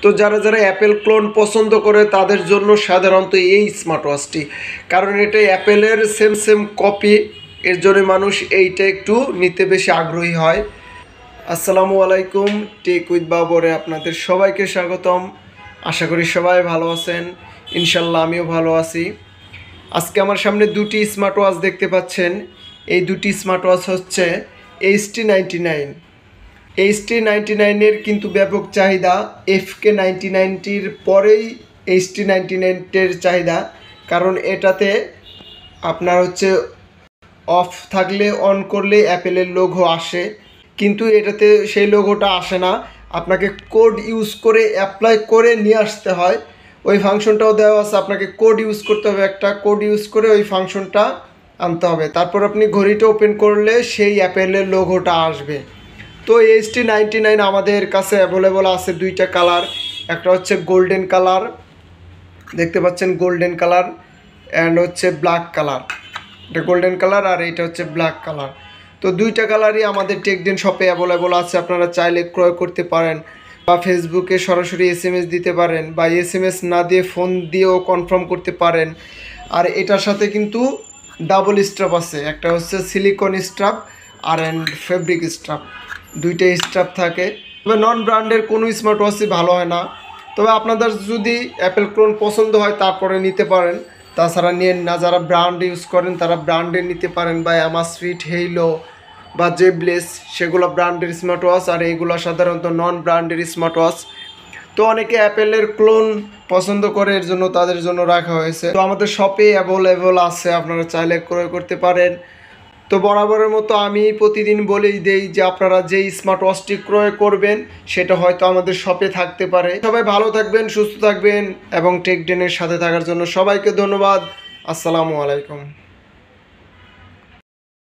তো যারা যারা অ্যাপেল ক্লোন পছন্দ করে তাদের জন্য সাধারণত এই স্মার্ট ওয়াচটি, কারণ এটা অ্যাপেলের সেম কপি, এর জন্য মানুষ এইটা একটু নিতে বেশি আগ্রহী হয়। আসসালামু আলাইকুম, টেক উইথ বাবরে আপনাদের সবাইকে স্বাগতম। আশা করি সবাই ভালো আছেন, ইনশাল্লাহ আমিও ভালো আছি। আজকে আমার সামনে দুটি স্মার্ট ওয়াচ দেখতে পাচ্ছেন। এই দুটি স্মার্ট ওয়াচ হচ্ছে HT99। HT99 কিন্তু ব্যাপক চাহিদা, FK99 পরেই HT99 চাহিদা, কারণ এটাতে আপনার অফ থাকলে অন করলে অ্যাপেলের লোগো আসে, কিন্তু এটাতে সেই লোগোটা আসে না, আপনাকে কোড ইউজ করে অ্যাপ্লাই করে নিয়ে আসতে হয়। ওই ফাংশনটাও দেওয়া আছে, আপনাকে কোড ইউজ করতে হবে, একটা কোড ইউজ করে ওই ফাংশনটা আনতে হবে, তারপর আপনি ঘড়িটা ওপেন করলে সেই অ্যাপেলের লোগোটা আসবে। তো HT99 আমাদের কাছে অ্যাভেলেবল আছে দুইটা কালার, একটা হচ্ছে গোল্ডেন কালার, দেখতে পাচ্ছেন golden colour, and black colour. এটা গোল্ডেন কালার আর এটা ব্ল্যাক কালার। তো দুইটা কালারই আমাদের টেকডেন শপে অ্যাভেলেবল আছে, আপনারা চাইলে ক্রয় করতে পারেন বা ফেসবুকে সরাসরি SMS দিতে পারেন বা SMS না দিয়ে ফোন দিয়েও কনফার্ম করতে পারেন। আর এটার সাথে কিন্তু ডাবল স্ট্রাপ আছে, একটা সিলিকন স্ট্রাপ আর ফেব্রিক স্ট্রাপ, দুইটাই স্ট্রাপ থাকে। তবে নন ব্র্যান্ডের কোনো স্মার্ট ওয়াচই ভালো হয় না, তবে আপনাদের যদি অ্যাপেল ক্লোন পছন্দ হয় তারপরে নিতে পারেন, তাছাড়া নিয়েন না। যারা ব্র্যান্ড ইউজ করেন তারা ব্র্যান্ডের নিতে পারেন, বা অ্যামাসফিট, হেইলো বা জেবলেস, সেগুলো ব্র্যান্ডের স্মার্ট ওয়াচ, আর এইগুলো সাধারণত নন ব্র্যান্ডের স্মার্ট ওয়াচ। তো অনেকে অ্যাপেলের ক্লোন পছন্দ করে, এর জন্য তাদের জন্য রাখা হয়েছে। তো আমাদের শপে অ্যাভেলেবল আছে, আপনারা চাইলে ক্রয় করতে পারেন। তো বরাবরের মতো আমি প্রতিদিন বলেই দেই যে আপনারা যেই স্মার্ট ওয়াচটি ক্রয় করবেন সেটা হয়তো আমাদের শপে থাকতে পারে। সবাই ভালো থাকবেন, সুস্থ থাকবেন এবং টেকডেনের সাথে থাকার জন্য সবাইকে ধন্যবাদ। আসসালামু আলাইকুম।